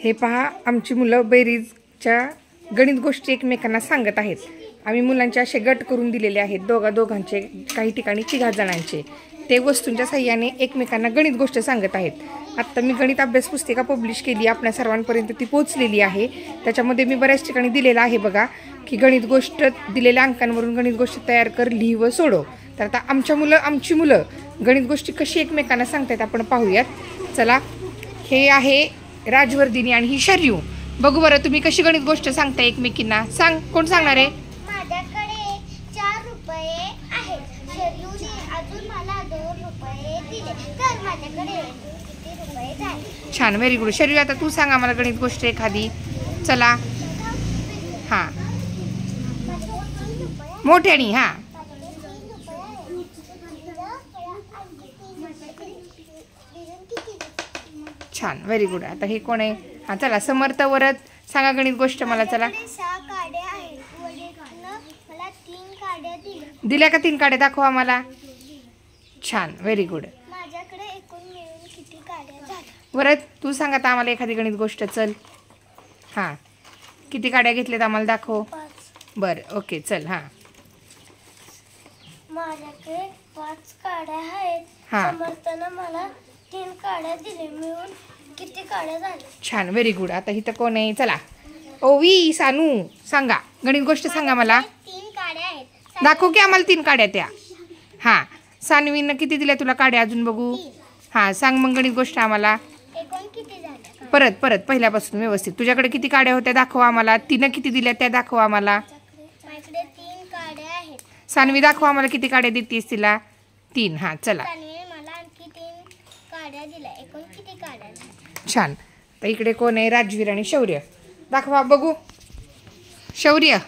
हे पहा, आमची मुलं बेरीजच्या गणित गोष्टी एकमेकांना सांगत आहेत. आम्ही मुलांचे असे गट करून दिलेले आहेत, दोघांचे, काही ठिकाणी 4 जणांचे. ते वस्तूंच्या साह्याने एकमेकांना गणित गोष्ट सांगत आहेत. आत्ता मी गणित अभ्यास पुस्तिका पब्लिश केली, आपल्या सर्वांपर्यंत ती पोहोचलेली आहे. त्याच्यामध्ये मी बऱ्याच ठिकाणी दिलेलं आहे बघा, की गणित गोष्ट दिलेल्या अंकांवरून गणित गोष्ट तयार कर, लिही व सोडव. तर आता आमची मुलं गणित गोष्टी कशी एकमेकांना सांगतायत आपण पाहूयात. चला, हे आहे राजवर्धिनी आणि ही शर्यू. बघू बरं तुम्ही कशी गणित गोष्ट सांगताय एकमेकींना. सांग, कोण सांगणार आहे? माझ्याकडे 4 रुपये आहेत. शर्यूने अजून मला 2 रुपये दिले, तर माझ्याकडे किती रुपये झाले? छान, व्हेरी गुड. शर्यू, आता तू सांग आम्हाला गणित गोष्ट एखादी. चला, हां, मोठ्यानी. हां, छान, व्हेरी गुड. आता हे कोण आहे? हां, चला, समर्थ वरद सांगा गणित गोष्ट मला. चला, 6 काड्या आहेत. मला 3 काड्या दिल्या का? 3 काड्या दाखवा मला. छान, व्हेरी गुड. माझ्याकडे एकूण मिळून किती काड्या झाल्या? वरद तू सांग आता आम्हाला एखादी गणित गोष्ट. चल, हां, किती काड्या घेतल्यात आम्हाला दाखव. 5. बरं, ओके, चल. हां, माझ्याकडे 5 काड्या आहेत. हां. समर्थानं मला 3 काड्या दिले, मिळून किती काड्या झाल्या? छान, व्हेरी गुड. आता इथं कोण आहे? चला, ओवी, सानू सांगा गणित गोष्ट. सांगा मला. 3 काड्या आहेत. दाखव की आम्हाला 3 काड्या त्या. हां, सानवीनं किती दिल्या तुला काड्या अजून बघू. हां, सांग मग गणित गोष्ट आम्हाला. एकूण किती झाल्या? परत पहिल्यापासून व्यवस्थित. तुझ्याकडे किती काड्या होत्या दाखव आम्हाला. तिनं किती दिल्या त्या दाखव आम्हाला. माझ्याकडे 3 काड्या आहेत. सानवी दाखव आम्हाला किती काड्या देतीस तिला. 3. हां, चला, सानवीने मला आणखी 3 काड्या दिल्या, एकूण किती काड्या झाल्या? छान. तर इकडे कोण आहे? राजवीर आणि शौर्य. दाखवा बघू. शौर्य,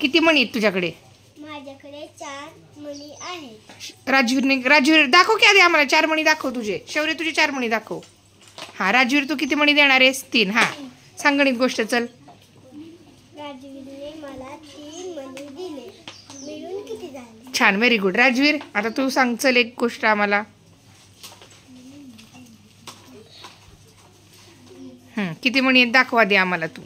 किती मणी आहेत तुझ्याकडे? माझ्याकडे 4 मणी आहेत. राजवीर दाखव की आधी आम्हाला 4 मणी दाखव तुझे. शौर्य, तुझे 4 मणी दाखव. हां, राजवीर तू किती मणी देणार आहेस? 3. हां, सांग गणित गोष्ट. चल. राजवीरने मला 3 मणी दिले, मिळून किती झाले? छान, व्हेरी गुड. राजवीर, आता तू सांग चल एक गोष्ट आम्हाला. किती मणी आहेत दाखवा दे आम्हाला तू.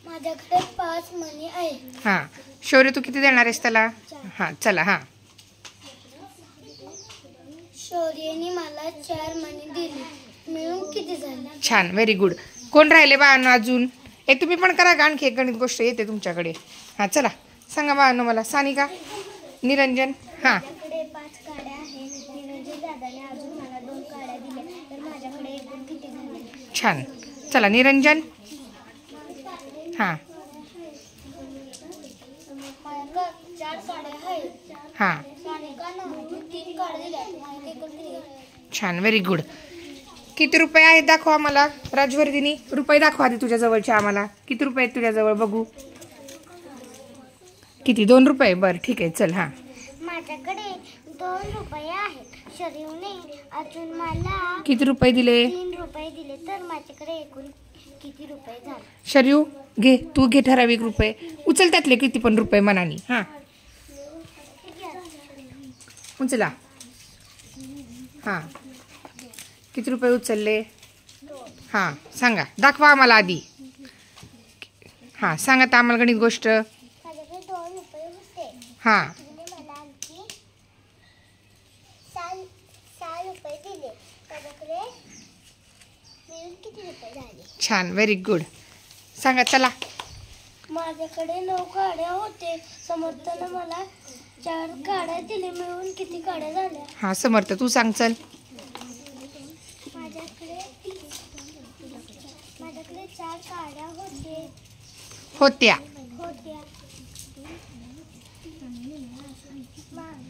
माझ्याकडे 5 मणी आहेत. हां, शौर्य तू किती देणार आहेस त्याला? हां, चला. हां, शौर्यने मला 4 मणी दिले, मिळून किती झाले? छान, व्हेरी गुड. कोण राहिले बाळांनो अजून? तुम्ही पण करा का आणखी एक गणित गोष्ट येते तुमच्याकडे. हां, चला सांगा बाळांनो मला. सानिका, निरंजन. हां, माझ्याकडे 5 काड्या आहेत. निरंजन दादाने अजून मला 2 काड्या दिल्या, तर माझ्याकडे एकूण किती झाले? छान, चला निरंजन. हां, माझ्याकडे 4 काड्या आहेत. हां, सानिकानं 3 काड्या दिल्या, माझ्याकडे एकूण किती? छान, व्हेरी गुड. किती रुपये आहेत दाखवा आम्हाला. राजवर्धिनी, रुपये दाखवा आधी तुझ्या जवळचे आम्हाला. किती रुपये आहेत तुझ्याजवळ बघू. किती? 2 रुपये. बरं, ठीक आहे, चल. हां, माझ्याकडे 2 रुपये आहेत. शरीवने अजून मला किती रुपये दिले? 3 रुपये दिले, तर माझ्याकडे एकूण किती रुपये झाले? शर्यू, घे, तू घे ठराविक रुपये. उचल त्यातले किती पण रुपये मनानी. हां, उचला. हां, किती रुपये उचलले? हां, सांगा, दाखवा आम्हाला आधी. हां, सांगा तर आम्हाला गणित गोष्ट. माझ्याकडे 2 रुपये होते. हां, मला आणखी 6 रुपये दिले, माझ्याकडे मिळून किती रुपये झाले? छान, व्हेरी गुड. सांगा, चला. माझ्याकडे 9 काड्या होते. समर्थानं मला 4 काड्या दिले, मिळून किती काड्या झाल्या? हां, समर्थ तू सांग. चल. माझ्याकडे 4 काड्या होत्या.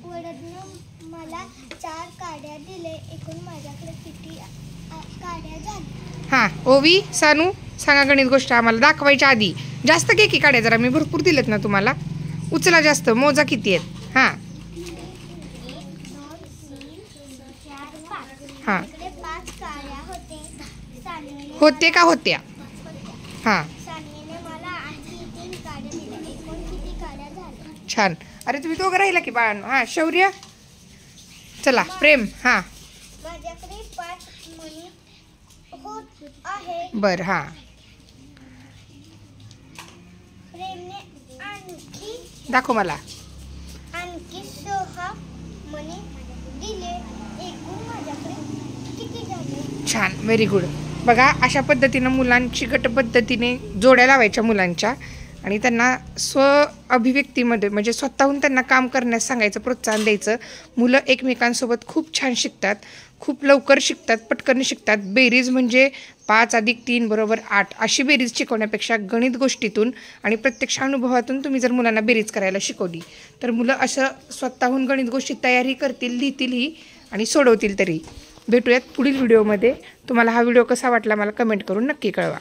वडदनं मला 4 काड्या दिले, एकूण माझ्याकडे किती काड्या झाल्या? हां, ओवी, सानू सांगा गणित गोष्ट आम्हाला. दाखवायच्या आधी जास्त घे की काड्या, जरा मी भरपूर दिलेत ना तुम्हाला. उचला जास्त, मोजा किती आहेत. हां, हां, 5 काड्या होते. होते का होत्या? हां, सानवीने मला आणखी 3 काड्या दिल्या, एकूण किती काड्या झाल्या? छान. अरे तुम्ही दोघं राहिला की बाळांनो. हां, शौर्य, चला प्रेम. हां माझ्याकडे 5 मणी होत आहे. बरं. हां प्रेमने आणखी दाखव मला. 6 मणी दिले. एकूण माझ्याकडे किती झाले? छान, व्हेरी गुड. बघा, अशा पद्धतीनं मुलांची गट पद्धतीने जोड्या लावायच्या मुलांच्या आणि त्यांना स्व अभिव्यक्तीमध्ये म्हणजे स्वतःहून त्यांना काम करण्यास सांगायचं, प्रोत्साहन द्यायचं. मुलं एकमेकांसोबत खूप छान शिकतात, खूप लवकर शिकतात, पटकन शिकतात. बेरीज म्हणजे 5 + 3 = 8 अशी बेरीज शिकवण्यापेक्षा गणित गोष्टीतून आणि प्रत्यक्ष अनुभवातून तुम्ही जर मुलांना बेरीज करायला शिकवली तर मुलं असं स्वतःहून गणित गोष्टी तयारी करतील, लिहितीलही आणि सोडवतील तरी. भेटूयात पुढील व्हिडिओमध्ये. तुम्हाला हा व्हिडिओ कसा वाटला मला कमेंट करून नक्की कळवा.